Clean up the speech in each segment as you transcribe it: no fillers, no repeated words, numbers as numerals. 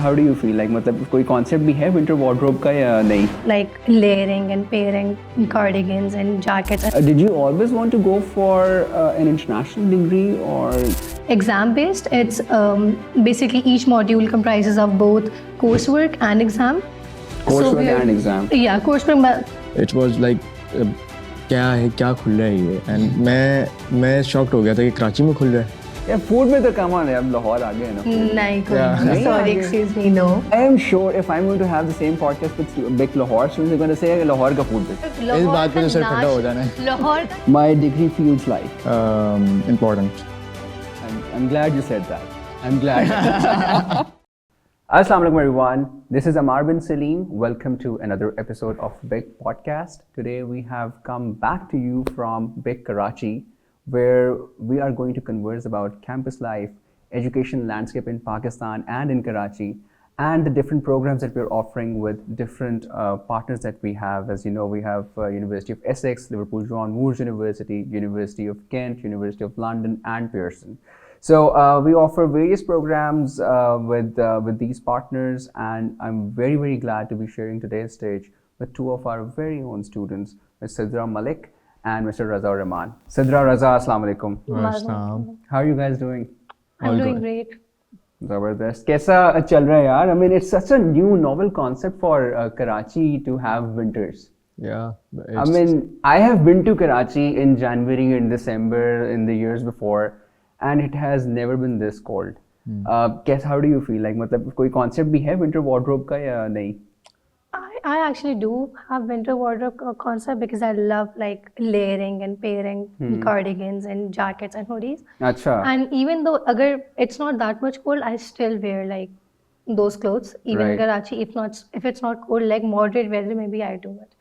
How do you feel? Like मतलब कोई concept भी है winter wardrobe का या नहीं? Like layering and pairing cardigans and jackets. Did you always want to go for an international degree or? Exam based, it's basically each module comprises of both coursework and exam. Coursework and exam. Yeah, coursework. It was like क्या है, क्या खुल रहा है ये, and मैं shocked हो गया था कि कराची में खुल रहा है. Yeah, food में तो come on है, अब लाहौर आ गए हैं ना. नहीं, Yeah. sorry, excuse me, no. I am sure if I'm going to have the same podcast with BIC Lahore students, they're going to say Lahore का food. इस बात पे तो सर ठंडा हो जाना है. Lahore. My degree feels like. Important. I'm glad you said that. I'm glad. Assalamu alaikum everyone. This is Amar bin Salim. Welcome to another episode of BIC Podcast. Today we have come back to you from BIC Karachi, where we are going to converse about campus life, education landscape in Pakistan and in Karachi, and the different programs that we're offering with different partners that we have. As you know, we have University of Essex, Liverpool John Moores University, University of Kent, University of London, and Pearson. So we offer various programs with these partners, and I'm very, very glad to be sharing today's stage with two of our very own students, Ms. Sidra Malik and Mr. Raza Rahman. Sidra, Raza, Assalamu alaikum. How are you guys doing? I'm doing great. Zabardast. कैसा चल रहा है यार? I mean, it's such a new, novel concept for Karachi to have winters. Yeah. I mean, I have been to Karachi in January and December in the years before, and it has never been this cold. How do you feel? Like, मतलब कोई concept भी है winter wardrobe का या नहीं? I actually do have winter wardrobe concept because I love like layering and pairing cardigans and jackets and hoodies. अच्छा. And even though agar it's not that much cold, I still wear like those clothes. Even in Right. Karachi, if it's not cold, like moderate weather, maybe I do it.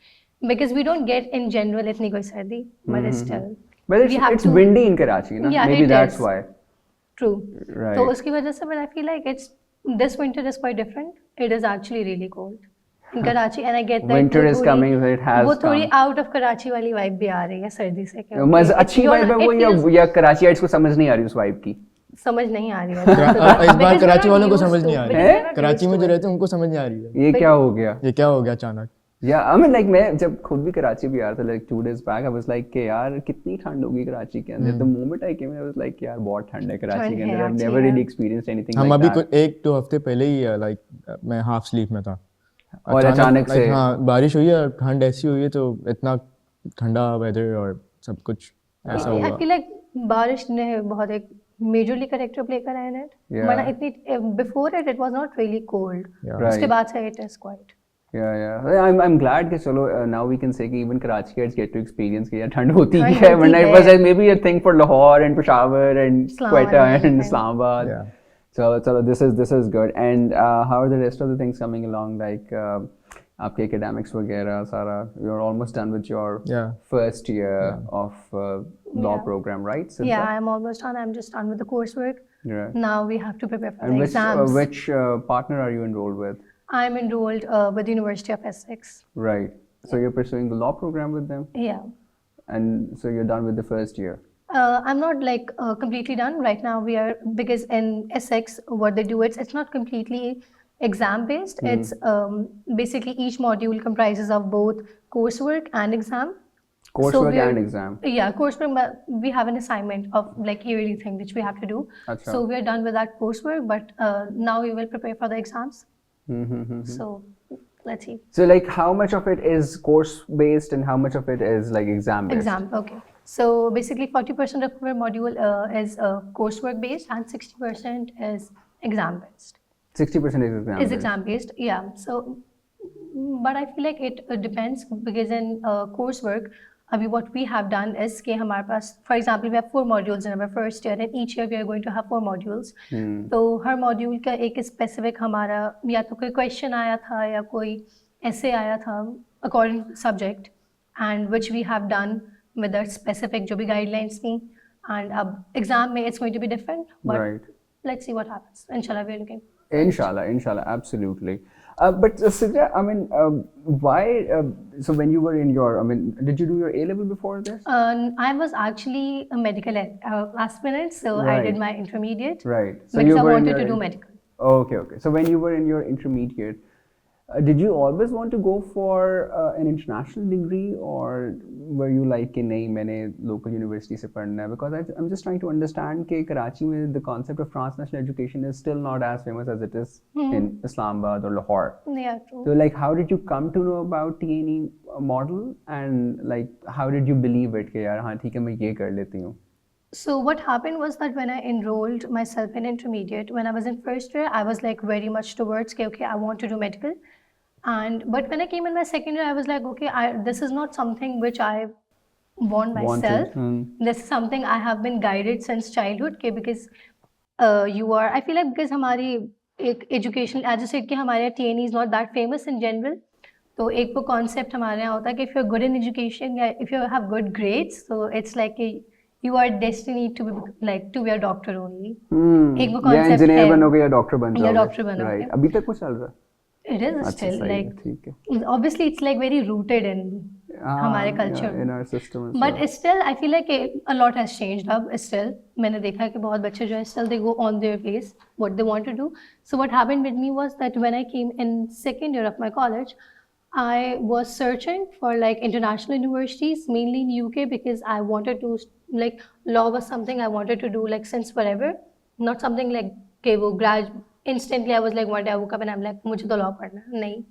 Because we don't get in general itni koi sardi, but it's still. But we have it's to- windy in Karachi, na? Yeah, Maybe it that's is. why. True. Right. So uski wajah se, but I feel like this winter is quite different. It is actually really cold in Karachi, and I get that Winter wo is thodi- coming, so it has वो थोड़ी come. out of Karachi वाली vibe भी आ रही है सर्दी से क्या मज़ा अच्छी vibe है वो या कराचीइट्स को समझ नहीं आ रही उस vibe की? समझ नहीं आ रही है इस बार कराची वालों को समझ नहीं आ रही है? है. कराची में जो रहते हैं उनको समझ नहीं आ रही है. ये क्या हो गया? ये क्या हो गया अचानक? Yeah, I mean, like मैं जब खुद भी कराची भी आ रहा था like 2 days back, I was like कि यार कितनी ठंड होगी कराची के अंदर. The moment I came, I was like यार बहुत ठंड है कराची के अंदर. I've never really experienced anything हम like अभी that. 1-2 हफ्ते पहले ही लाइक मैं हाफ स्लीव में था और अचानक से हाँ बारिश हुई और ठंड ऐसी हुई है तो इतना ठंडा वेदर और सब कुछ ऐसा I हुआ. feel like बारिश ने बहुत एक majorly character play करा है net. Yeah. वरना इतनी before it was not really cold. Yeah. उसके Right. बाद से it is quite. Yeah. I'm glad कि चलो now we can say कि even Karachi kids get to experience कि यार ठंड होती ठंड है. होती वरना it है. was like maybe a thing for Lahore and Peshawar and Islamabad Quetta and and- Islamabad. Yeah. So this is good. And how are the rest of the things coming along? Like आपके academics वगैरह सारा, you're almost done with your Yeah. first year of law Yeah. program, right? Sidra? Yeah, I'm almost done. I'm just done with the coursework. Right. Now we have to prepare for And the which exams. which partner are you enrolled with? I'm enrolled with the University of Essex. Right. So you're pursuing the law program with them, Yeah. and so you're done with the first year. I'm not like completely done right now. We are because in Essex, what they do it's not completely exam based. It's basically each module comprises of both coursework and exam. Coursework we are- and exam. Yeah, coursework. But we have an assignment of like yearly thing which we have to do. Acha. So we are done with that coursework, but now we will prepare for the exams. So let's see. So like how much of it is course based and how much of it is like exam based? Exam, okay. So basically 40% of our module is coursework based and 60% is exam based. 60% is exam Is based. exam based, yeah. So, but I feel like it depends because in coursework, अभी what we have done is कि हमारे पास, for example, we have 4 modules in our first year and each year we are going to have 4 modules. तो हर module का एक specific हमारा या तो कोई question आया था या कोई essay आया था according to subject and which we have done with the specific जो भी guidelines थी, and अब exam में it's going to be different, but Right. let's see what happens. Inshallah, we are looking. Inshallah, absolutely. But Sidra, I mean, why? So when you were in your, I mean, did you do your A level before this? I was actually a medical aspirant, so I Right. did my intermediate Right. So because you I were in wanted your to do medical. Okay, okay. So when you were in your intermediate, did you always want to go for an international degree, or were you like कि नहीं मैंने local university से पढ़ना है? Because I'm just trying to understand कि कराची में the concept of transnational education is still not as famous as it is in Islamabad or Lahore. Yeah, true. So like how did you come to know about TNE model, and like how did you believe it कि यार हाँ ठीक है मैं ये कर लेती हूँ? So what happened was that when I enrolled myself in intermediate, when I was in first year, I was like very much towards okay, I want to do medical. But when I came in my second year, I was like, okay, this is not something which I want myself. This is something I have been guided since childhood, okay, because I feel like because हमारी एक education, as you said कि हमारे TNE is not that famous in general. तो एक वो concept हमारे यहाँ होता है कि if you're good in education, या if you have good grades, so it's like you are destined to be a doctor only. एक वो concept है. engineer बनोगे या doctor बन जाओगे. या doctor बनोगे. Right. अभी तक वो चल रहा है. It is still like ठीक है. obviously it's like very rooted in हमारे culture. Yeah, in our system. But still I feel like a lot has changed अब still. मैंने देखा कि बहुत बच्चे जो है still they go on their ways what they want to do. So what happened with me was that when I came in second year of my college, I was searching for like international universities, mainly in UK, because I wanted to like law was something I wanted to do like since forever, not something like okay वो instantly I was like one day I woke up and I'm like मुझे तो law पढ़ना है नहीं.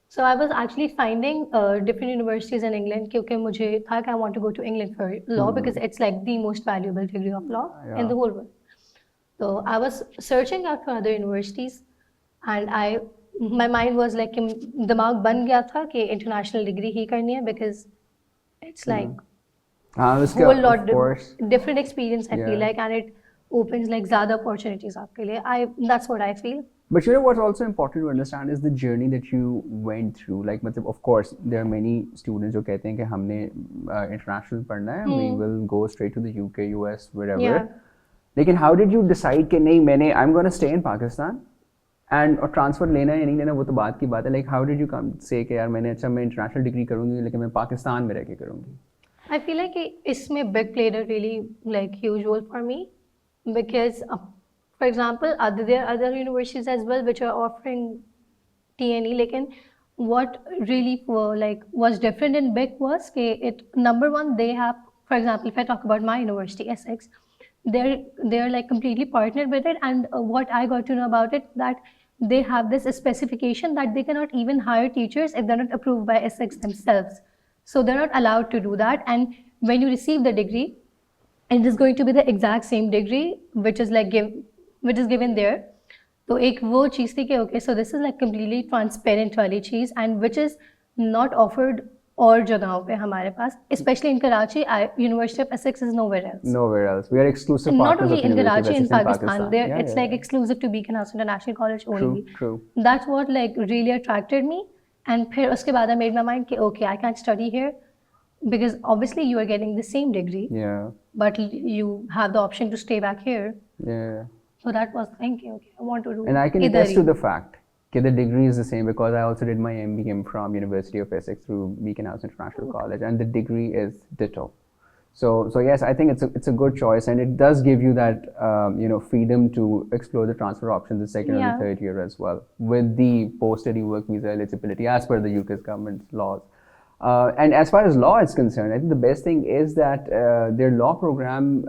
So I was actually finding different universities in England क्योंकि मुझे था कि I want to go to England for law because it's like the most valuable degree of law in the whole world. So I was searching out for other universities and my mind was like दिमाग बन गया था कि international degree ही करनी है because it's like whole lot different experience I feel like, and it opens like ज़्यादा opportunities आपके लिए. That's what I feel. But you know what's also important to understand is the journey that you went through. Like मतलब of course there are many students जो कहते हैं कि हमने international पढ़ना है, we will go straight to the UK, US, wherever. Yeah. लेकिन how did you decide कि नहीं मैंने I'm going to stay in Pakistan and और ट्रांसफर लेना है या नहीं लेना वो तो बात की बात है. Like how did you come say कि यार मैंने अच्छा मैं international degree करूँगी लेकिन मैं पाकिस्तान में रह के करूँगी? I feel like इसमें BIC played a really like huge role for me because for example there are other universities as well which are offering TNE लेकिन what really was different in BIC was कि number one they have, for example if I talk about my university Essex, they're like completely partnered with it, and what I got to know about it that they have this specification that they cannot even hire teachers if they're not approved by Essex themselves. So they're not allowed to do that, and when you receive the degree, it is going to be the exact same degree which is given there. तो एक वो चीज़ थी कि okay, so this is like completely transparent वाली चीज़, and which is not offered और जगहों पे हमारे पास, especially in Karachi. University of Essex is nowhere else. Nowhere else. We are exclusive partners. Not only of in University Karachi, of in Essex Pakistan. Yeah, it's like exclusive to BIC International College only. True. That's what like really attracted me. And फिर उसके बाद I made my mind कि okay, I can't study here because obviously you are getting the same degree. Yeah. But you have the option to stay back here. Yeah. So that was thinking, okay, I want to do. And I can attest to the fact that the degree is the same because I also did my MBM from University of Essex through Beacon House International College, and the degree is ditto. So yes, I think it's a good choice, and it does give you that freedom to explore the transfer options the second or the third year as well, with the post-study work visa eligibility as per the UK's government's laws. And as far as law is concerned, I think the best thing is that their law program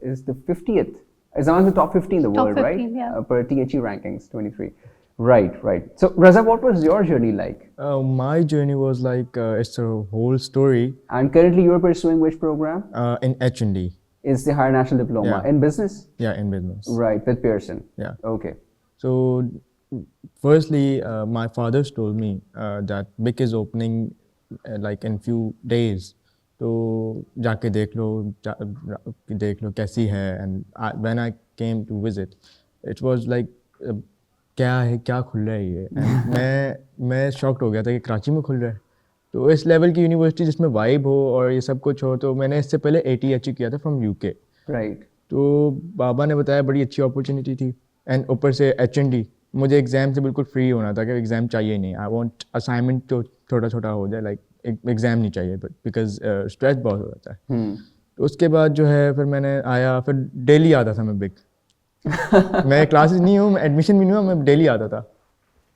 is the 50th. It's among the top 50 in the world, 15, right? Yeah. Per THE rankings, 23. Right. So, Raza, what was your journey like? My journey was like, it's a whole story. And currently you are pursuing which program? In H&D. It's the Higher National Diploma. Yeah. In business? Yeah, in business. Right, with Pearson. Yeah. Okay. So, firstly, my father told me that BIC is opening like in few days. तो जाके देख लो कैसी है. And when I came to visit, it was like क्या खुल रहा है ये. And मैं शॉक्ड हो गया था कि कराची में खुल रहा है. तो इस लेवल की यूनिवर्सिटी जिसमें वाइब हो और ये सब कुछ हो, तो मैंने इससे पहले ATHE किया था फ्रॉम UK. राइट. तो बाबा ने बताया बड़ी अच्छी अपॉर्चुनिटी थी. एंड ऊपर से H&D, मुझे एग्ज़ाम से बिल्कुल फ्री होना था कि एग्ज़ाम चाहिए नहीं. आई वांट असाइनमेंट तो छोटा हो जाए, लाइक एग्ज़ाम नहीं चाहिए, बट बिकॉज स्ट्रेस बहुत हो जाता है. तो उसके बाद जो है फिर मैंने आया, फिर डेली आता था मैं BIC. मैं क्लासेस नहीं हूँ, एडमिशन भी नहीं हुआ, मैं डेली आता था.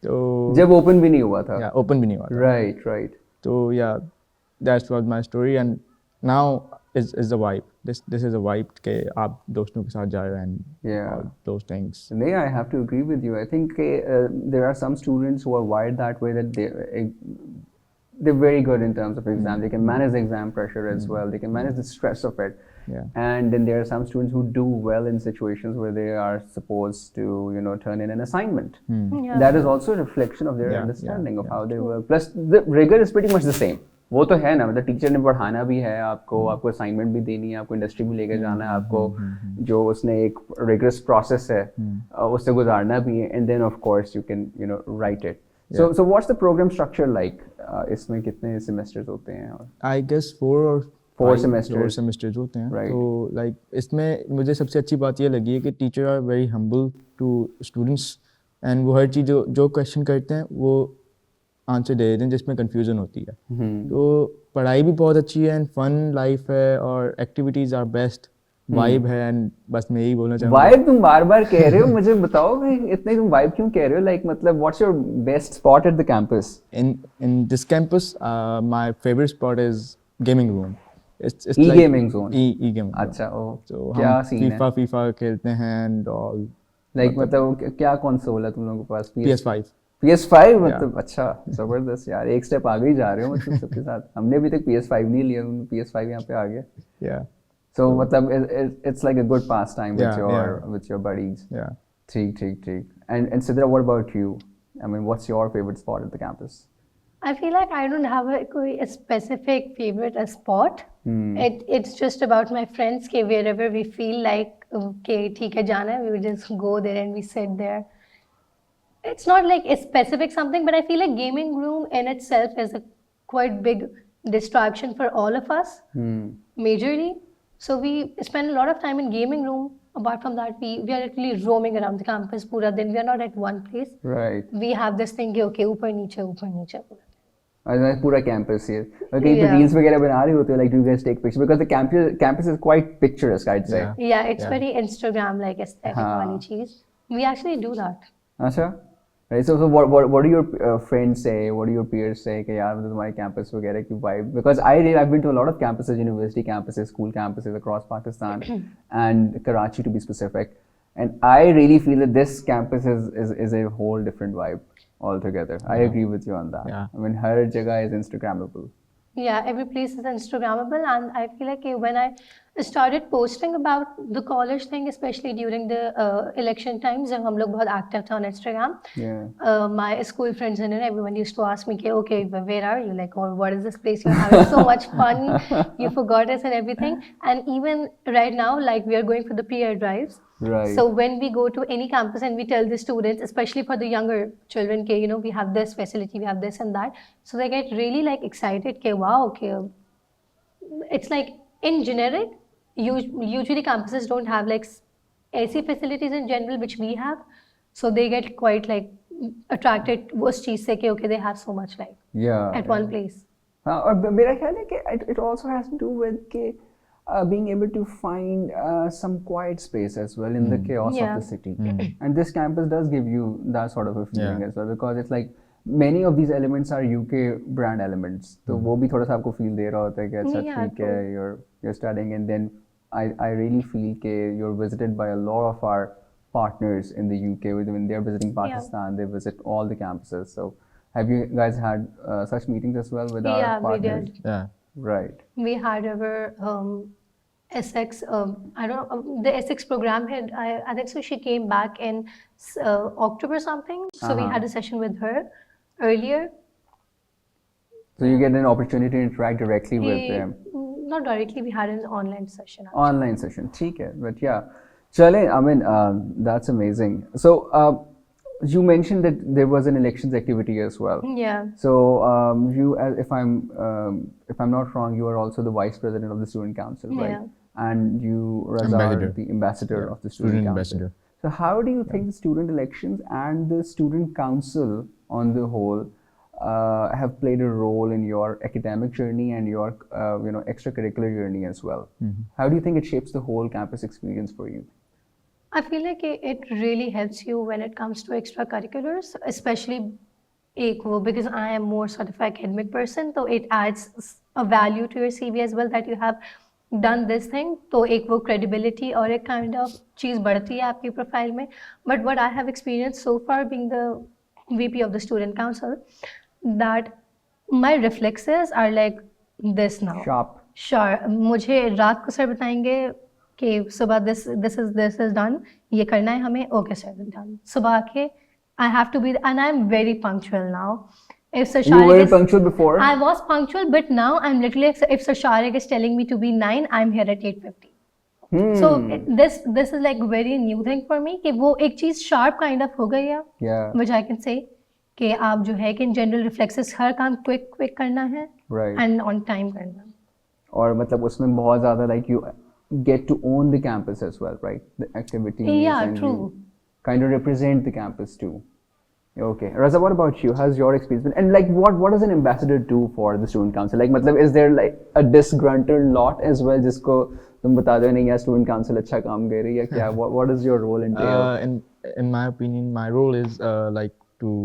तो जब ओपन भी नहीं हुआ था. या ओपन भी नहीं हुआ था. Right. तो या that's was my story and now is the vibe. This is a vibe के आप दोस्तों के साथ जा रहे हैं Yeah. All those things. No, I have to agree with you. I think there are some students who are wired that way, that they're very good in terms of exam. They can manage the exam pressure as well. They can manage the stress of it. Yeah. And then there are some students who do well in situations where they are supposed to, turn in an assignment. Yeah. That is also a reflection of their Yeah, understanding yeah, of yeah. how they work. Plus, the rigor is pretty much the same. वो तो है ना, मतलब teacher ने पढ़ाना भी है आपको, आपको असाइनमेंट भी देनी है, आपको इंडस्ट्री भी लेके जाना है, आपको जो उसने एक रिगरस प्रोसेस है उससे गुजारना भी है, and then of course you can write it. So what's the program structure like? इसमें कितने सेमेस्टर्स होते हैं? और आई गेस 4 semesters. सेमेस्टर्स होते हैं. Right. तो लाइक इसमें मुझे सबसे अच्छी बात ये लगी है कि teacher are very humble to students and वो हर चीज़ जो क्वेश्चन करते हैं वो आंसर दे देते हैं जिसमें कंफ्यूजन होती है. तो पढ़ाई भी बहुत अच्छी है एंड फन लाइफ है और एक्टिविटीज़ आर बेस्ट. वाइब है एंड बस मैं यही बोलना चाहूँगा. वाइब तुम बार बार कह रहे हो, मुझे बताओ भाई इतने तुम वाइब क्यों कह रहे हो? लाइक मतलब what's your best spot at the campus? In this campus, my favorite spot is gaming room. It's E-gaming zone. E-gaming zone. अच्छा, ओ So क्या हम सीन है? FIFA खेलते हैं and all. लाइक मतलब क्या कंसोल है तुम लोगों के पास? PS5. PS5 मतलब अच्छा, जबरदस्त यार, एक स्टेप आगे ही जा रहे हो मतलब सबके साथ. हमने अभी तक PS5 नहीं लिया, PS5 यहाँ पे आ गया. Yeah. So मतलब it's like a good pastime with Yeah, with your buddies. Yeah. ठीक. And Sidra, what about you? I mean, what's your favorite spot at the campus? I feel like I don't have a specific favorite spot. It's just about my friends ke wherever we feel like okay theek hai jana hai, we will just go there and we sit there. It's not like a specific something, but I feel like gaming room in itself is a quite big distraction for all of us, majorly. So we spend a lot of time in gaming room. Apart from that, we are actually roaming around the campus pura din. We are not at one place. Right. We have this thing कि okay ऊपर नीचे. और पूरा campus ही और कहीं पे Yeah. Reels वगैरह बना रहे होते हो, like do you guys take pictures because the campus is quite picturesque, I'd say. Yeah. Yeah, it's very Instagram like aesthetic हाँ. वाली चीज. We actually do that. अच्छा. Right. So what do your friends say? What do your peers say कि यार मतलब तुम्हारे campus वगैरह की vibe? Because I've been to a lot of campuses, university campuses, school campuses across Pakistan and Karachi to be specific, and I really feel that this campus is a whole different vibe altogether. I agree with you on that. Yeah. I mean, हर जगह is Instagrammable. Yeah, every place is Instagrammable, and I feel like when I started posting about the college thing, especially during the election times, जब हम लोग बहुत active थे on Instagram, Yeah. my school friends and everyone used to ask me, okay, where are you? Like, or what is this place? You're having so much fun. You forgot us and everything. And even right now, like we are going for the PR drives. Right. So when we go to any campus and we tell the students, especially for the younger children, okay, we have this facility, we have this and that. So they get really like excited, okay, wow, okay. It's like in generic, usually campuses don't have like AC facilities in general, which we have. So they get quite like attracted उस चीज से कि okay, they have so much like Yeah. at one place. हाँ, और मेरा ख्याल है कि it also has to do with कि being able to find some quiet space as well in the chaos Yeah. of the city. And this campus does give you that sort of a feeling Yeah. as well, because it's like many of these elements are UK brand elements. तो वो भी थोड़ा सा आपको feel दे रहा होता है कि अच्छा Yeah, ठीक है, you're studying, and then I really feel कि you're visited by a lot of our partners in the UK. When they're visiting Pakistan, they visit all the campuses. So have you guys had such meetings as well with our Yeah, we partners? did. Yeah. Right. We had our Essex, I don't know, the Essex program head, I think so she came back in October something. So we had a session with her earlier. So you get an opportunity to interact directly with them. Not directly, we had an online session. Online session, ठीक है. But yeah, चले, I mean, that's amazing. So you mentioned that there was an elections activity as well. Yeah. So you, if I'm not wrong, you are also the vice president of the student council, right? Yeah. And you, Raza, are Ambassador. the ambassador Yeah. of the student council. ambassador. So how do you think the student elections and the student council on the whole have played a role in your academic journey and your extracurricular journey as well? How do you think it shapes the whole campus experience for you? I feel like it really helps you when it comes to extracurriculars, especially एक वो because I am more sort of academic person, so it adds a value to your CV as well that you have done this thing. तो एक वो credibility और एक kind of चीज़ बढ़ती है आपकी profile में. But what I have experienced so far being the VP of the student council, that my reflexes are like this now. Sharp. Sure. मुझे रात को सर बताएंगे कि सुबह this is done, ये करना है हमें, okay sir, done. सुबह आके I have to be, and I'm very punctual now. If Sir You were Sharik is, punctual before? I was punctual, but now I'm literally, if Sir Sharik is telling me to be 9, I'm here at 8:50. So this is like very new thing for me कि वो एक चीज़ sharp kind of हो गई है, Yeah. which I can say कि आप जो है कि in general reflexes हर काम quick करना है, Right. and on time करना. और मतलब उसमें बहुत ज़्यादा like you get to own the campus as well, right? The activities. Yeah, and true. You kind of represent the campus too. Okay, Raza, what about you? How's your experience been? And like, what does an ambassador do for the student council? Like, मतलब, is there like a disgruntled lot as well, जिसको तुम बता दो नहीं यार student council अच्छा काम कर रही है क्या? What is your role entail? In my opinion, my role is like to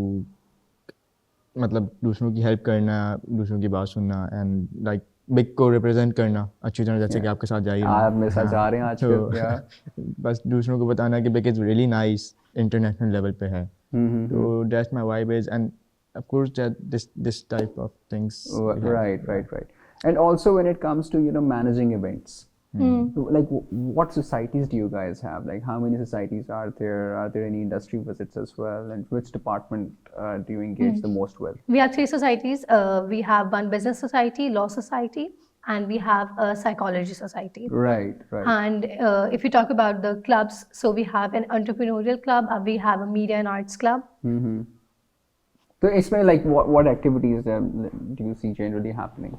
मतलब दूसरों की हेल्प करना, दूसरों की बात सुनना, and like बिग को रिप्रेजेंट करना अच्छी तरह, जैसे कि आपके साथ जा ही रहा आप मेरे साथ जा रहे हैं आज बस दूसरों को बताना कि big is really nice, international level पे है. So that's my vibe is, and of course that this type of things. Right. And also when it comes to managing events, like what societies do you guys have? Like how many societies are there? Are there any industry visits as well? And which department do you engage the most with? We have 3 societies. We have one business society, law society, and we have a psychology society. Right. And if you talk about the clubs, so we have an entrepreneurial club, we have a media and arts club. So explain like what activities do you see generally happening?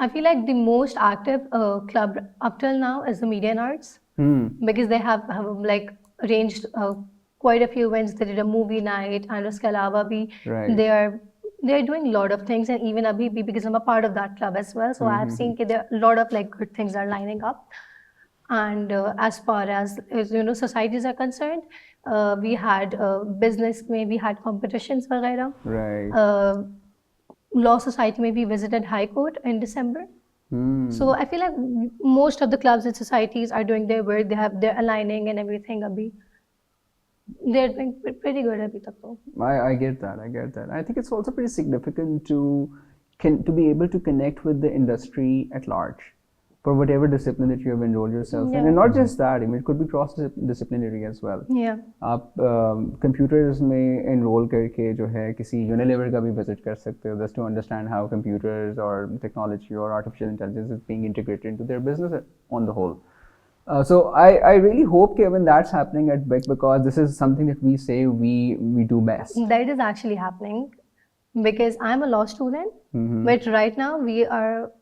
I feel like the most active club up till now is the media and arts, because they have like arranged quite a few events. They did a movie night, and uske alawa bhi they're doing a lot of things, and even abhi bhi, because I'm a part of that club as well, so I have seen that there are a lot of like good things are lining up. And as far as societies are concerned, we had business में we had competitions वगैरह. Right. Law society maybe visited High Court in December. So I feel like most of the clubs and societies are doing their work. They're aligning and everything. Abhi they're doing pretty good abhi tak to. I get that. I think it's also pretty significant to be able to connect with the industry at large for whatever discipline that you have enrolled yourself in, and not just that. I mean, it could be cross-disciplinary as well. Yeah. आप computers में enroll करके जो है किसी Unilever का भी visit कर सकते हो, just to understand how computers or technology or artificial intelligence is being integrated into their business on the whole. So I really hope Kevin that's happening at BIC, because this is something that we say we do best. That is actually happening because I'm a law student, but right now we are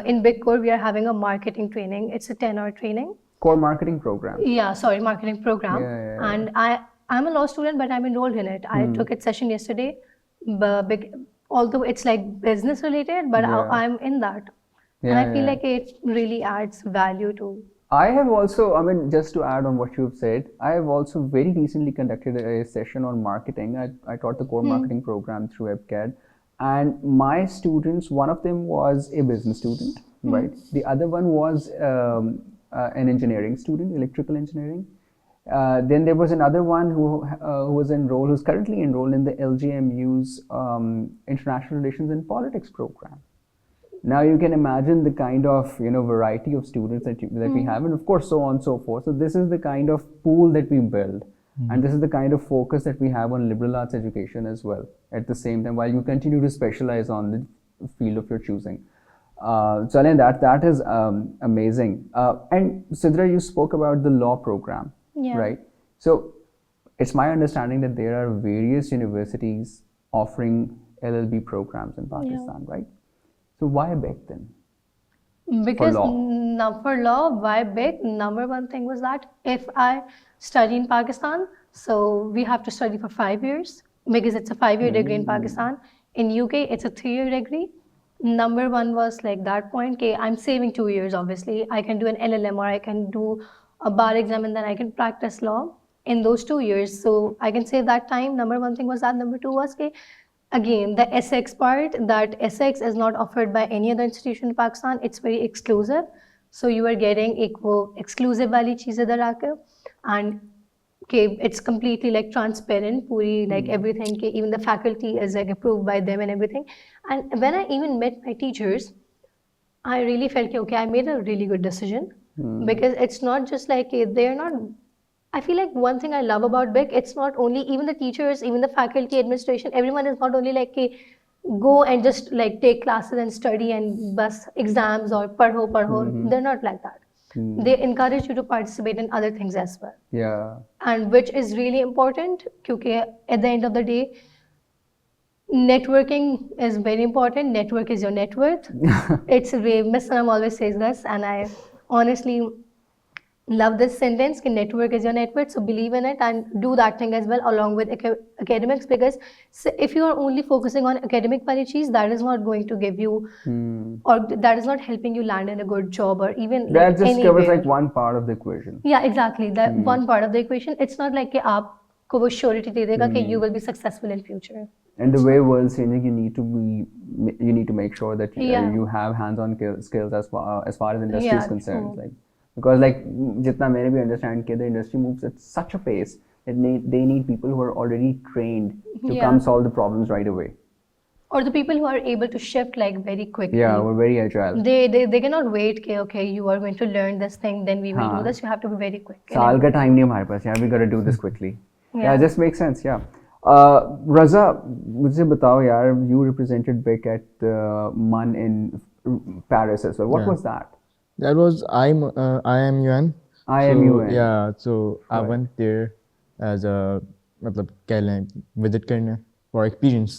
in BIC Core, we are having a marketing training. It's a 10-hour training. Core marketing program. Yeah, sorry, marketing program. Yeah. And I'm a law student, but I'm enrolled in it. I took its session yesterday, although it's like business related, but I'm in that. And I feel like it really adds value to. I have also, I mean, just to add on what you've said, I have also very recently conducted a session on marketing. I taught the core marketing program through EBCAD. And my students, one of them was a business student, right? The other one was an engineering student, electrical engineering. Then there was another one who was enrolled, who's currently enrolled in the LGMU's International Relations and Politics program. Now you can imagine the kind of variety of students that we have, and of course so on and so forth. So this is the kind of pool that we build, and this is the kind of focus that we have on liberal arts education as well. At the same time, while you continue to specialize on the field of your choosing. So Alain, that is amazing. And Sidra, you spoke about the law program, right? So it's my understanding that there are various universities offering LLB programs in Pakistan, right? So why BIC then? Because for law, why BIC? Number one thing was that if I study in Pakistan, so we have to study for 5 years because it's a 5-year degree in Pakistan. In UK, it's a 3-year degree. Number one was like that point, okay, I'm saving 2 years, obviously. I can do an LLM or I can do a bar exam, and then I can practice law in those 2 years. So I can say that time, number one thing was that. Number two was कि, again, the SX part, that SX is not offered by any other institution in Pakistan. It's very exclusive. So you are getting एक वो exclusive वाली चीज़ इधर आकर, and okay, it's completely like transparent, puri, like everything, okay, even the faculty is like approved by them and everything. And when I even met my teachers, I really felt okay, I made a really good decision, because it's not just like they're not. I feel like one thing I love about BIC, it's not only even the teachers, even the faculty, administration, everyone is not only like go and just like take classes and study and bus exams or padho. They're not like that. They encourage you to participate in other things as well. Yeah. And which is really important, because at the end of the day, networking is very important. Network is your net worth. It's a way Miss Sanam always says this, and I honestly love this sentence, कि network is your net worth. So believe in it and do that thing as well along with academics, because if you are only focusing on academic wali cheez, that is not going to give you or that is not helping you land in a good job or even That like just anywhere. covers like one part of the equation. Yeah, exactly. That one part of the equation. It's not like कि आपको वो surety दे देगा कि you will be successful in future. And the way world's changing, you need to make sure that you have hands-on skills as far as industry is concerned. True. Like, because like jitna maine bhi understand ke the industry moves at such a pace that they need people who are already trained to come solve the problems right away. Or the people who are able to shift like very quickly. Yeah, we're very agile. They cannot wait कि okay, you are going to learn this thing, then we will do this. You have to be very quick. साल का time नहीं हमारे पास यार, we got to do this quickly. Yeah, it just makes sense. Yeah. Raza, मुझे बताओ यार, you represented BIC at MUN in Paris as well. What was that? That was IMUN. IMUN. So, yeah, so I went there as a मतलब कह लें visit करने for experience.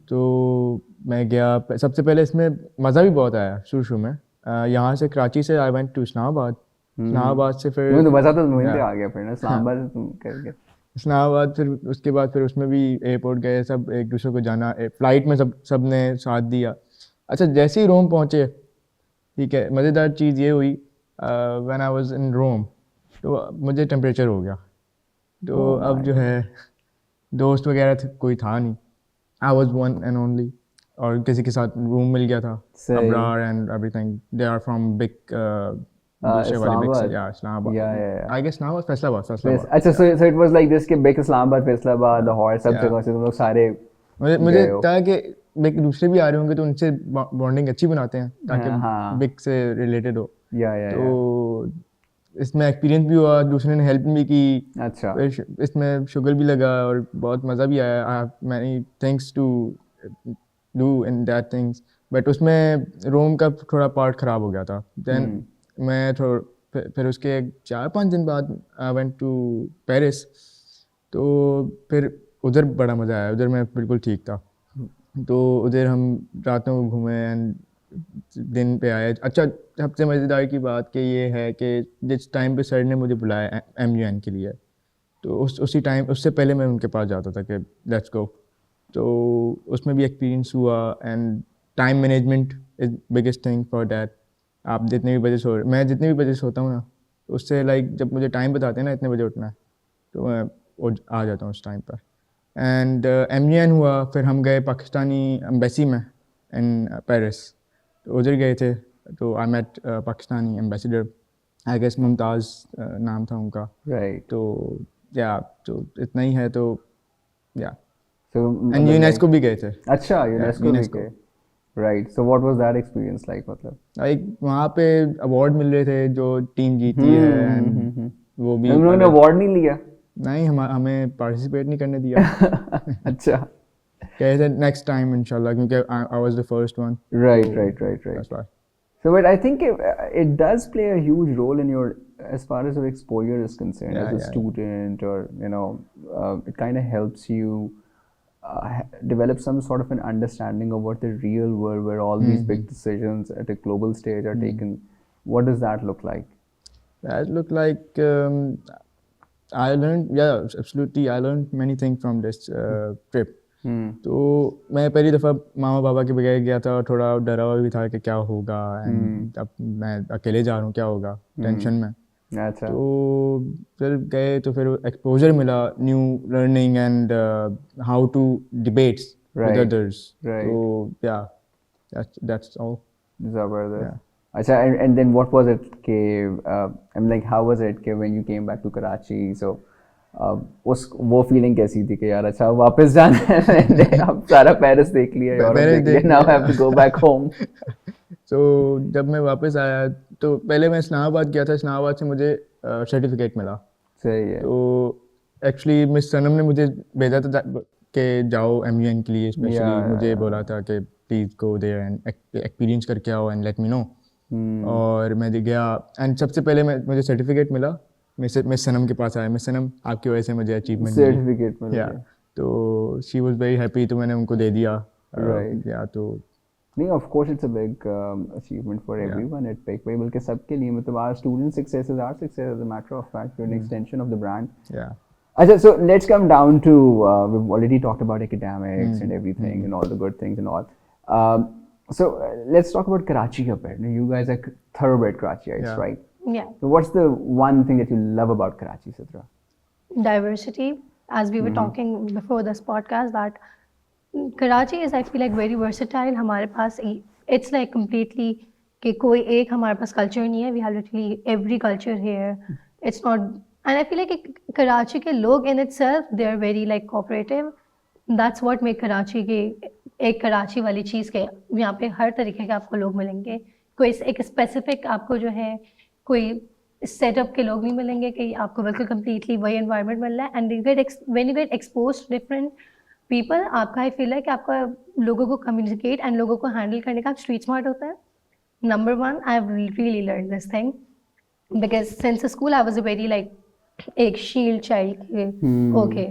तो मैं गया, सबसे पहले इसमें मज़ा भी बहुत आया शुरू में. यहाँ से कराची से I went to Islamabad. Islamabad से फिर तो मज़ा तो मुझे आ गया फिर ना, इस्लामाबाद से तुम करके इस्लामाबाद, फिर उसके बाद फिर उसमें भी एयरपोर्ट गए, सब एक दूसरे को जाना, फ़्लाइट में सब ने साथ दिया. अच्छा, जैसे ही रोम पहुँचे, ठीक है, मज़ेदार चीज़ ये हुई, व्हेन आई वाज इन रोम, तो मुझे टेम्परेचर हो गया. तो अब जो है दोस्त वगैरह कोई था नहीं, I was one and only, और किसी के साथ रूम मिल गया था. Abrar and everything, they are from BIC Islamabad. Yeah, Islamabad. Yeah. I guess now it's Faisalabad. अच्छा, so it was like this कि BIC Islamabad, Faisalabad, Lahore, सब जगह से तुम लोग सारे मुझे था कि BIC दूसरे भी आ रहे होंगे तो उनसे बॉन्डिंग अच्छी बनाते हैं ताकि BIC से रिलेटेड हो. तो इसमें एक्सपीरियंस भी हुआ, दूसरे ने हेल्प भी की. अच्छा, इसमें शुगर भी लगा और बहुत मज़ा भी आया. I have many things to do in that things, but उसमें रोम का थोड़ा पार्ट ख़राब हो गया था. देन मैं फिर उसके 4-5 दिन बाद आई वेंट टू पेरिस. तो फिर उधर बड़ा मज़ा आया, उधर मैं बिल्कुल ठीक था. तो उधर हम रातों को घूमे एंड दिन पे आए. अच्छा, सबसे मज़ेदार की बात कि ये है कि जिस टाइम पे सर ने मुझे बुलाया MUN के लिए, तो उसी टाइम, उससे पहले मैं उनके पास जाता था कि लेट्स गो. तो उसमें भी एक्सपीरियंस हुआ. And time management is biggest thing for that. आप जितने भी बजे मैं जितने भी बजे सोता हूँ ना, उससे लाइक जब मुझे टाइम बताते हैं ना इतने बजे उठना है, तो मैं आ जाता हूँ उस टाइम पर. एंड MUN हुआ, फिर हम गए पाकिस्तानी एम्बेसी में इन पेरिस. तो उधर गए थे, तो I met Pakistani ambassador, I guess Mumtaz नाम था उनका. राइट. तो या तो इतना ही है. तो या एंड यूनेस्को भी गए थे. अच्छा, यूनेस्को भी गए. Right. So what was that experience like? मतलब लाइक वहाँ पे अवार्ड मिल रहे थे जो टीम जीती है, एंड वो भी हम लोगों ने अवार्ड नहीं लिया. नहीं, हमें पार्टिसिपेट नहीं करने दिया. अच्छा, कहे थे नेक्स्ट टाइम इंशाल्लाह, क्योंकि I was the first one. Right. That's why. So but I think it does play a huge role in your, as far as your exposure is concerned, as a student, or it kind of helps you develop some sort of an understanding of what the real world, where all these big decisions at a global stage are taken. What does that look like? That look like I learned, absolutely, I learned many things from this trip. तो मैं पहली दफ़ा मामा पापा के बगैर गया था, और थोड़ा डरा हुआ भी था कि क्या होगा, एंड अब मैं अकेले जा रहा हूँ, क्या होगा, टेंशन में. अच्छा तो फिर गए तो फिर एक्सपोजर मिला new learning and how to debates with Right, others right. तो या that's all Zabardast. yeah Acha, and then what was it? I'm like, how was it? When you came back to Karachi, so उस वो feeling कैसी थी कि यार अच्छा वापस जाना है मैंने अब सारा पेरिस देख लिया यूरोप पेरिस देख लिया देख नाउ लिया। Have to go back home तो जब मैं वापस आया तो पहले मैं इस्लामाबाद गया था इस्लामाबाद से मुझे सर्टिफिकेट मिला सही है तो एक्चुअली मिस सनम ने मुझे भेजा था कि जाओ एमयूएन के लिए स्पेशली मुझे बोला था कि please go there and experience करके आओ एंड लेट मी नो और मैं गया एंड सबसे पहले मुझे सर्टिफिकेट मिला मिस सनम के पास आया मिस सनम आपकी वजह से मुझे अचीवमेंट मिली सर्टिफिकेट मिल या गया तो शी वाज वेरी हैप्पी तो मैंने उनको दे दिया Right. या तो नहीं of course it's a big achievement for everyone at पिक भाई बल्कि सबके लिए मतलब our student success is our success as a matter of fact you an extension of the brand या Acha, so let's come down to we've already talked about academics and everything and all the good things and all. So let's talk about Karachi a bit. You guys are thoroughbred Karachiites, Yeah. right? Yeah. So what's the one thing that you love about Karachi, Sidra? Diversity, as we were talking before this podcast, that Karachi is, I feel like, very versatile. हमारे पास it's like completely कि कोई एक हमारे पास culture नहीं है. We have literally every culture here. It's not, and I feel like Karachi के लोग in itself, they are very like cooperative. That's what make Karachi के एक कराची वाली चीज़ के यहाँ पे हर तरीके के आपको लोग मिलेंगे. कोई एक स्पेसिफिक आपको जो है कोई सेटअप के लोग नहीं मिलेंगे कि आपको बिल्कुल कम्प्लीटली वही एनवायरनमेंट मिल रहा है and when you get expose different people आपका आई फील है कि आपका लोगों को कम्युनिकेट एंड लोगों को हैंडल करने का स्ट्रीट स्मार्ट होता है. Number one I have really learn this thing because since school I was a very like एक shield child okay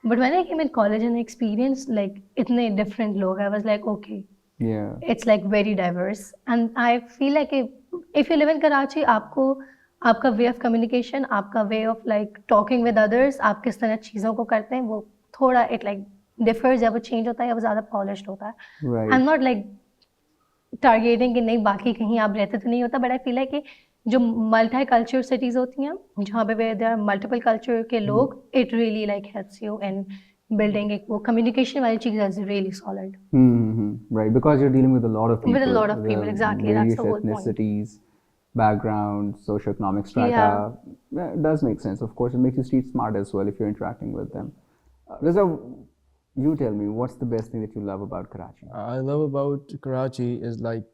but when I came in college and experience like इतने different लोग I was like okay Yeah. it's like very diverse and I feel like if you live in Karachi आपको आपका way of communication आपका way of like talking with others आप किस तरह चीज़ों को करते हैं वो थोड़ा इट लाइक डिफर्स या वो चेंज होता है या वो ज़्यादा पॉलिश्ड होता है. Right. I am not like targeting कि नहीं बाकी कहीं आप रहते तो नहीं होता बट आई फील है कि जो मल्टी कल्चर सिटीज़ होती हैं जहाँ पे देयर आर मल्टीपल कल्चर के लोग it really like helps you in building एक वो communication वाली चीज़ is really solid. Right, because you're dealing with a lot of people. With a lot of people, exactly. That's Various the whole point. ethnicities, backgrounds, socioeconomic strata. Yeah, it does make sense. Of course, it makes you street smart as well if you're interacting with them. Raza, you tell me, what's the best thing that you love about Karachi? I love about Karachi is like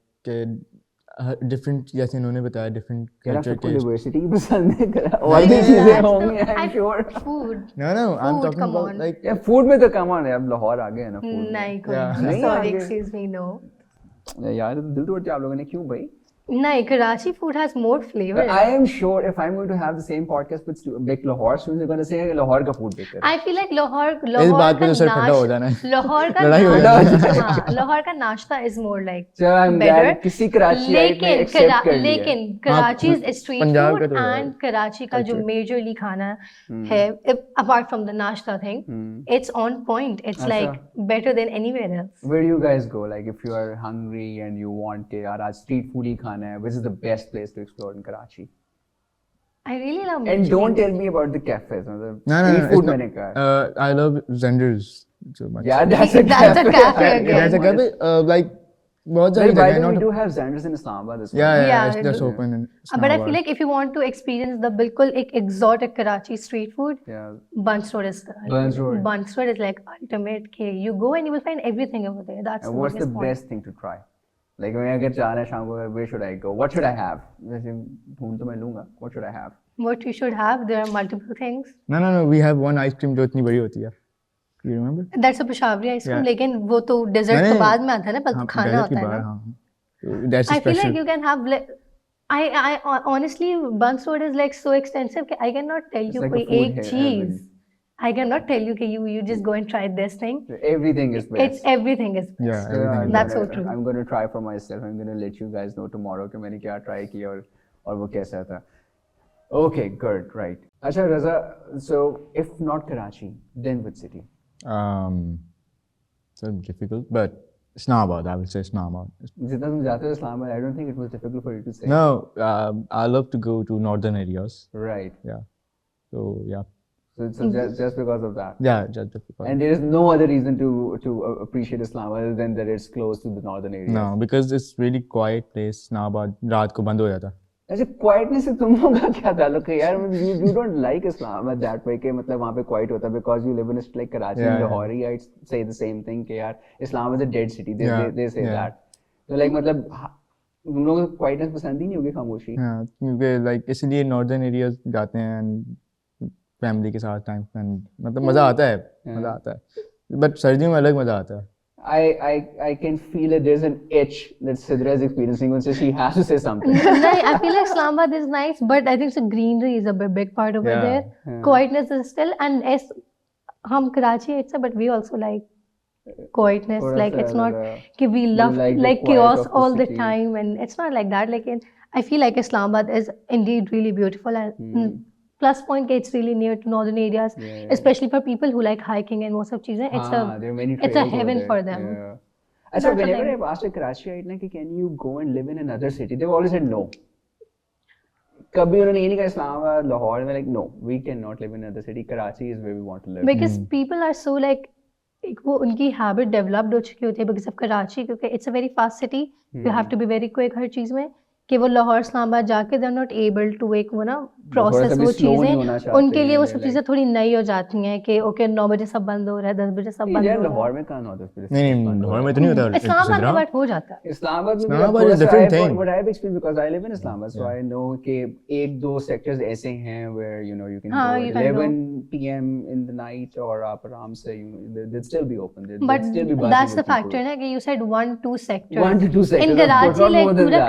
different जैसे इन्होंने बताया different यार culture सबको taste. diversity पसंद है और भी चीजें होंगी I'm sure. Food. No, I'm Food, talking come about on. like Yeah, food में तो come on यार लाहौर आ गए हैं ना food में. नहीं Yeah. कोई नहीं sorry आगे। excuse me no. यार दिल तोड़ दिया आप लोगों ने क्यों भाई? नहीं Karachi food has more flavor. I am sure if I'm going to have the same podcast with big Lahore students, they're going to say Lahore का food better. I feel like Lahore इस बात पे तो सर ठंडा हो जाना है. लाहौर का लड़ाई हो नाश्ता हाँ लाहौर का नाश्ता is more like चलो I'm better. glad किसी कराची ने accept कर लिया. लेकिन कराची street पंजाब का food तो है and कराची का जो majorly खाना है apart from the नाश्ता thing it's on point it's अच्छा. like better than anywhere else. Where do you guys go? Like if you are hungry and you want के यार आज street food ही खाना है, which is the best place to explore in Karachi? I really love And Michelin. don't tell me about the cafes. मतलब no, street it's food not- मैंने कहा. I love Zenders so much. Yeah, that's a That's a cafe. cafe again. That's a cafe. Like बहुत Well, सारी by जगह the way, not. we do have Xanders in Islamabad as well. Yeah, Yeah, it's just open in But I feel Islamabad. like if you want to experience the बिल्कुल एक exotic Karachi street food, Yeah. Buns Road is Buns Road. Buns Road is like ultimate. Okay, you go and you will find everything over there. That's And the what's the biggest point. best thing to try? Like मैं अगर जाना है शाम को where should I go? What should I have? जैसे ढूंढ तो मैं लूँगा. What should I have? What you should have, there are multiple things. No. We have one ice cream जो इतनी बड़ी होती है. You remember? That's a Peshawari ice cream. Yeah. लेकिन वो तो dessert मैंने- तो बाद में आता है ना, पर हाँ, खाना dessert होता के है बाद, ना. हाँ. So that's I feel special. like you can have. I honestly, Buns Road is like so extensive. कि I cannot tell It's you like a कोई food एक heaven. चीज. I cannot tell you कि you just go and try this thing. Everything is best. It's everything is best. Yeah, So everything. I'm That's so gonna- true. I'm going to try for myself. I'm going to let you guys know tomorrow कि मैंने क्या try किया और वो कैसा था. Okay, good, right. अच्छा Raza, so if not Karachi, then which city? So difficult, but Islamabad, I would say Islamabad. जितना तुम जाते हो Islamabad, I don't think it was difficult for you to say. No, I love to go to northern areas. Right. Yeah. So yeah, So just because of that. yeah, just because. And there is no other reason to appreciate Islam other than that it's close to the northern areas. No, because it's really quiet place. Islamabad रात को बंद हो जाता. अच्छा quietness से तुम लोगों का क्या ताल्लुक है यार? You don't like Islam that way कि मतलब वहाँ पे quiet होता है because you live in a state like Karachi and Lahore say the same thing कि यार Islam is a dead city. They say that. तो like मतलब तुम लोगों को quietness पसंद ही नहीं होगी खामोशी. हाँ, क्योंकि like इसलिए northern areas जाते हैं and family के साथ time spend मतलब मजा आता है. But सर्दियों में अलग मजा आता है. I can feel it. There's an itch that Sidra is experiencing, so she has to say something. I feel like Islamabad is nice, but I think the greenery is a big part over Yeah, there. yeah. Quietness is still, and as hum Karachi, it's but we also like quietness. Thoda Like it's sa not zyada- कि we you love like the like quiet chaos of the all the city. time, and it's not like that. Like I feel like Islamabad is indeed really beautiful, and plus point कि it's really near to northern areas, Yeah. especially for people who like hiking and most of चीजें. there are many it's a trails over heaven there. for them. Yeah. That's Achha, what whenever I- I've asked a Karachiite like, can you go and live in another city, they've always said no. कभी उन्होंने ये नहीं कहा इस्लामाबाद लाहौर में like no, we cannot live in another city. Karachi is where we want to live. Because people are so like एक वो उनकी habit developed हो चुकी होती है बिकॉज ऑफ कराची क्योंकि it's a very fast city you have to be very quick हर चीज़ में कि वो लाहौर इस्लामाबाद जाके they are not able to एक वो ना प्रोसेस वो चीज़ें उनके लिए वो सब चीज़ें थोड़ी नई हो जाती हैं कि ओके 9 बजे सब बंद हो रहा है 10 बजे सब बंद हो रहा है लाहौर में कहाँ 9 10 नहीं लाहौर में तो नहीं होता. इस्लामाबाद में बट हो जाता है Islamabad is different thing. What I have experienced because I live in Islamabad, so I know कि एक दो sectors ऐसे हैं where you know you can हाँ, go you at can 11 p.m. in the night और आप आराम से they'll still be open. But that's the factor ना कि you said 1-2 sectors. 1 to 2 sectors. In Karachi, like पूरा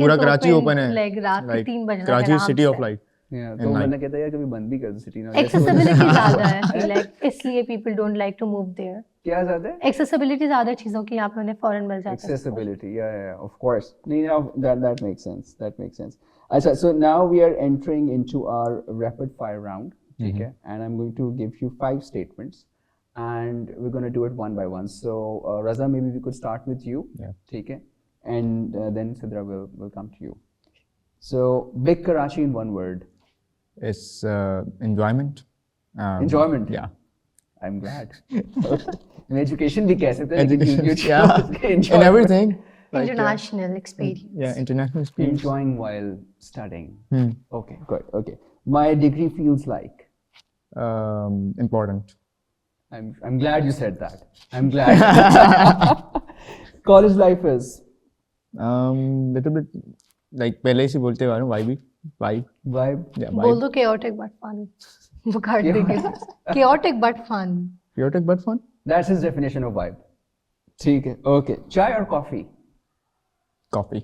पूरा कराची ओपन है. Like रात के 3 बजे तक Karachi is आराम city of से. light. Yeah, तो मैंने कहता है यार कभी बंद भी कर दो सिटी ना. Accessibility ज़्यादा है I feel like इसलिए people don't like to move there. क्या ज़्यादा है? Accessibility ज़्यादा चीज़ों की यहाँ पे उन्हें फौरन मिल जाता है. Accessibility, yeah, of course. No, that makes sense. That makes sense. So now we are entering into our rapid fire round, okay? And I'm going to give you 5 statements, and we're going to do it one by one. So Raza, maybe we could start with you, Yeah. okay? And then Sidra will come to you. So BIC Karachi in one word. It's enjoyment. Enjoyment. Yeah. I'm glad. In education भी कह सकते हैं, लेकिन you Yeah. chose In enjoyment. everything. Like, International experience. Yeah, international experience. Enjoying while studying. Hmm. Okay, good. Okay, my degree feels like. Important. I'm glad you said that. I'm glad. College life is. Little bit like पहले से बोलते हुए vibe. Vibe. Yeah, बोल vibe. दो chaotic but fun. वो कर देंगे. Chaotic but fun. Chaotic but fun. That's his definition of vibe. ठीक है. Okay. Chai or coffee? Coffee.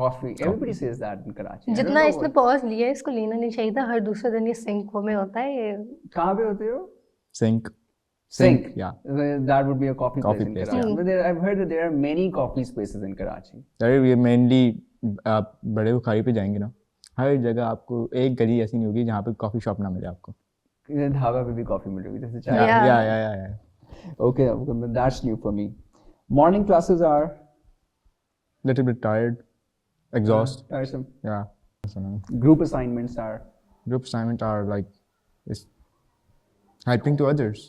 Coffee. Everybody says that in Karachi. I don't जितना know इसने pause लिया है इसको लेना नहीं चाहिए था हर दूसरे दिन ये सिंक में होता है ये कहाँ पे होते हो? Sink. Sink. Yeah. That would be a coffee place in place, Karachi. But I've heard that there are many coffee spaces in Karachi. अरे ये mainly आप बड़े बुखारी पे जाएंगे ना हर जगह आपको एक गली ऐसी नहीं होगी जहाँ पे कॉफी शॉप ना मिले आपको. ढाबा पे भी कॉफी मिलेगी जैसे चाय. Yeah. Okay, that's new for me. Morning classes are Little bit tired, exhaust. tiresome. Yeah. That's annoying. Group assignments are Group assignment are like is helping to others.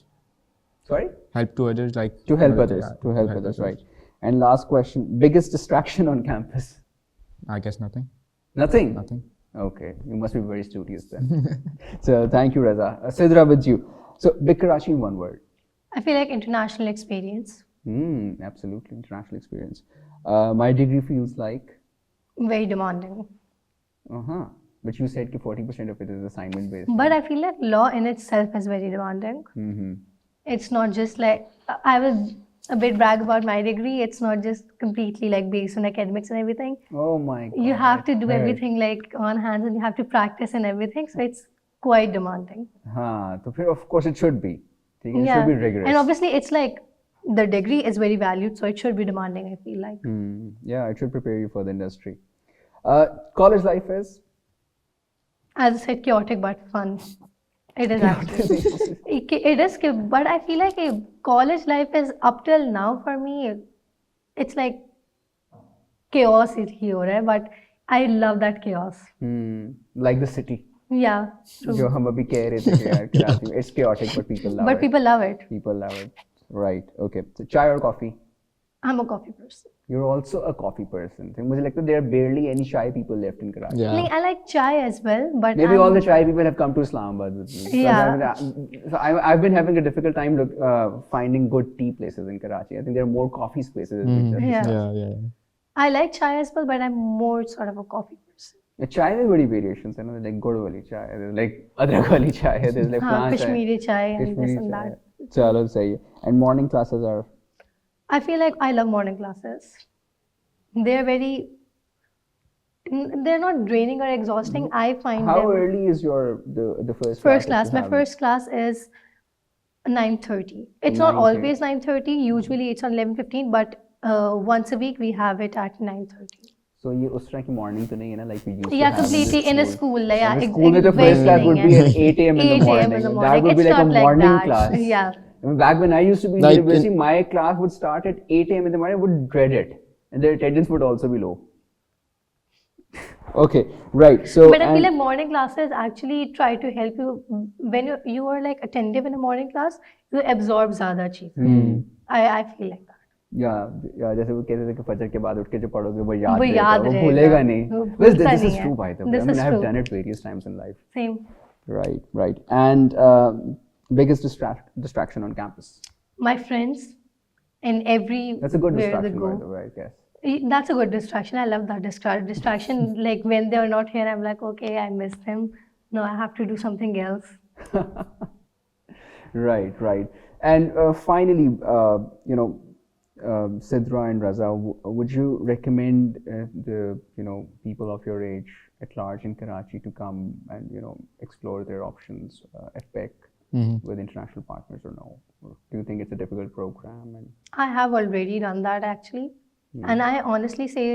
sorry Help to others like to help others. Yeah, To help others, right? And last question: biggest distraction on campus? I guess nothing. Nothing. Nothing. Okay, you must be very studious then. So thank you, Raza. Sidra, with you. So BIC Karachi in one word. I feel like international experience. Absolutely international experience. My degree feels like. Very demanding. But you said that 40% of it is assignment based. But I feel like law in itself is very demanding. It's not just like I will a bit brag about my degree. It's not just completely like based on academics and everything. Oh my God. You have to do Right. everything like on hands and you have to practice and everything. So it's quite demanding. So of course it should be. It should be rigorous. And obviously it's like the degree is very valued, so it should be demanding, I feel like. Yeah, it should prepare you for the industry. College life is? As I said, chaotic but fun. It is actually. It is, but I feel like college life is up till now for me it's like chaos ही हो रहा है, but I love that chaos. Like the city. Yeah, true. जो हम अभी कह रहे थे कि यार कराची में it's chaotic but people love But it. people love it. People love it. Right. Okay. So chai or coffee? I'm a coffee person. You're also a coffee person. So मुझे लगता है there are barely any chai people left in Karachi. Yeah. I like chai as well, but Maybe all the chai people have come to Islamabad with me. Yeah. So I've been having a difficult time finding good tea places in Karachi. I think there are more coffee spaces. Yeah. Yeah. I like chai as well, but I'm more sort of a coffee person. The chai में बड़ी variations है ना, like गुड़ वाली चाय, there's like अदरक वाली चाय है, there's like हाँ, plant चाय, Kashmiri chai and this Kashmiri and चाय. that. चलो सही है. And morning classes are I feel like I love morning classes. They're very, they're not draining or exhausting. I find how them. early is your the first First class class. that you My have? first class is 9:30. It's not 9:30. always 9:30. Usually it's on 11:15, but once a week we have it at 9:30. So ये उस तरह की morning तो नहीं है ना, like we used to Yeah, have completely in a school. Like, yeah, In school में तो first class would be at 8 a.m. in the 8 morning. a.m. in the That morning. would be It's like a not like morning that. class. Yeah. I mean, back when I used to be in Like university, my class would start at 8 a.m. in the morning. I would dread it, and the attendance would also be low. Okay, right. So, But I feel and- like morning classes actually try to help you when you are like attentive in a morning class, you absorb ज़्यादा चीज़ें. I feel like that. या जैसे वो कहते थे कि फजर के बाद उठ के जो पढ़ोगे वो याद वो रहेगा, याद वो रहेगा, भूलेगा नहीं. वो Well, भूलता this is नहीं है. true by the way. This I mean, is I have true. done it various times in life. Same. Right. And biggest distraction on campus. My friends and every That's a good where they distraction, go. by the way, I guess. That's a good distraction. I love that distraction. Like when they're not here, I'm like, okay, I miss them. No, I have to do something else. Right. And finally, Sidra and Raza, would you recommend the people of your age at large in Karachi to come and explore their options at BIC with international partners or no? Or do you think it's a difficult program? And I have already done that actually, and I honestly say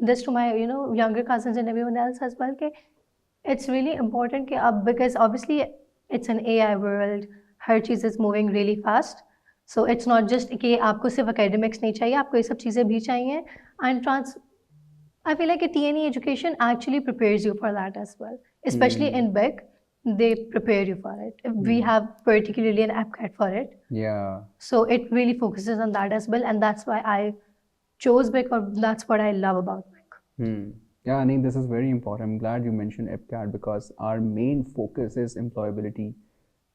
this to my younger cousins and everyone else as well. कि it's really important कि अब because obviously it's an AI world, her cheese is moving really fast. So it's not just कि आपको सिर्फ academics नहीं चाहिए, आपको ये सब चीज़ें भी चाहिए. And I feel like a TNE education actually prepares you for that as well. Especially in BIC, they prepare you for it. We have particularly an AppCat for it. yeah. So it really focuses on that as well. And that's why I chose BIC, or that's what I love about BIC. Yeah, I think this is very important. I'm glad you mentioned EPCAT because our main focus is employability.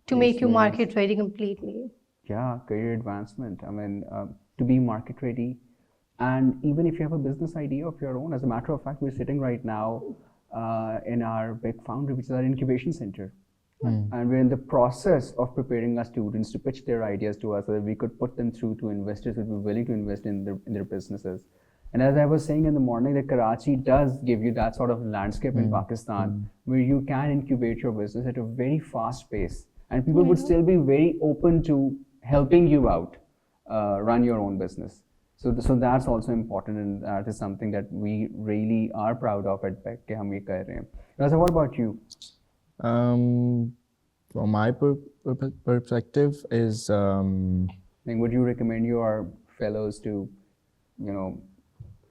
To make you market ready completely. Yeah, career advancement. I mean, to be market ready. And even if you have a business idea of your own, as a matter of fact, we're sitting right now in our BIC Foundry, which is our incubation center. And we're in the process of preparing our students to pitch their ideas to us so that we could put them through to investors who would be willing to invest in their businesses. And as I was saying in the morning, that Karachi does give you that sort of landscape in Pakistan where you can incubate your business at a very fast pace. And people would still be very open to helping you out run your own business. So that's also important, and that is something that we really are proud of at BIC कि हम ये कर रहे हैं. Raza, what about you? From my perspective is Like, would you recommend your fellows to,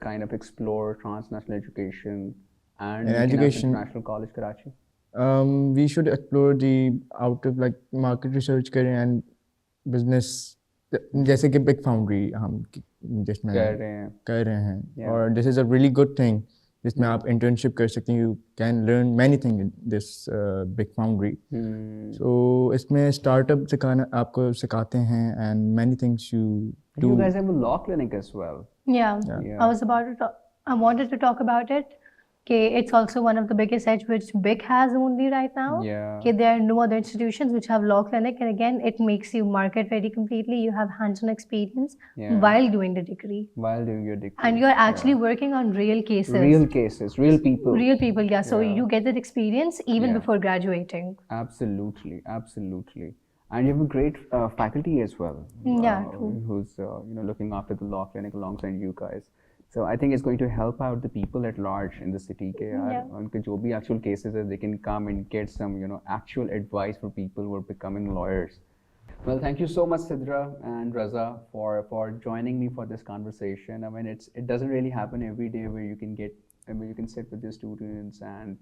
kind of explore transnational education and international college Karachi? We should explore the out of like market research करें and business जैसे कि BIC Foundry हम जिसमें कर रहे हैं और this is a really good thing जिसमें आप internship कर सकते हैं. You can learn many things in this BIC Foundry. So इसमें startup आपको सिखाते हैं and many things you do. You guys have a law clinic as well. Yeah. I wanted to talk about it. Okay, it's also one of the biggest edge which BIC has only right now. Yeah. Okay, there are no other institutions which have law clinic, and again, it makes you market ready completely. You have hands-on experience while doing the degree. While doing your degree. And you're actually working on real cases. Real cases, real people. Real people, yeah. So you get that experience even before graduating. Absolutely. And you have a great faculty as well. Yeah, true. Who's looking after the law clinic alongside you guys. So I think it's going to help out the people at large in the city. उनके जो भी actual cases है, they can come and get some actual advice for people who are becoming lawyers. Well, thank you so much, Sidra and Raza, for joining me for this conversation. I mean, it doesn't really happen every day where you can get, I mean, you can sit with your students and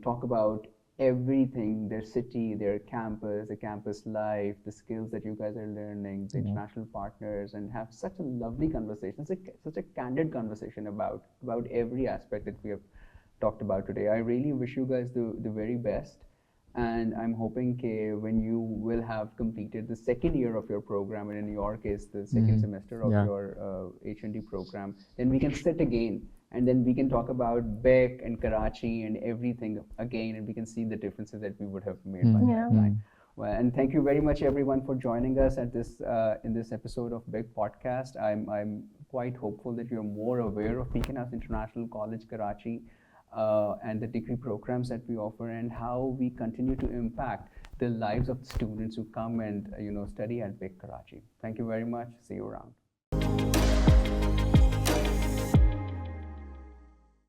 talk about everything, their city, their campus, the campus life, the skills that you guys are learning, the international partners, and have such a lovely conversation, such a candid conversation about every aspect that we have talked about today. I really wish you guys the very best. And I'm hoping when you will have completed the second year of your program, and in your case, the second semester of Yeah. your H&D program, then we can sit again and then we can talk about BIC and Karachi and everything again, and we can see the differences that we would have made by Yeah. that time. Well, and thank you very much, everyone, for joining us at this in this episode of BIC Podcast. I'm quite hopeful that you're more aware of Beacon House International College, Karachi, and the degree programs that we offer, and how we continue to impact the lives of the students who come and study at BIC Karachi. Thank you very much. See you around.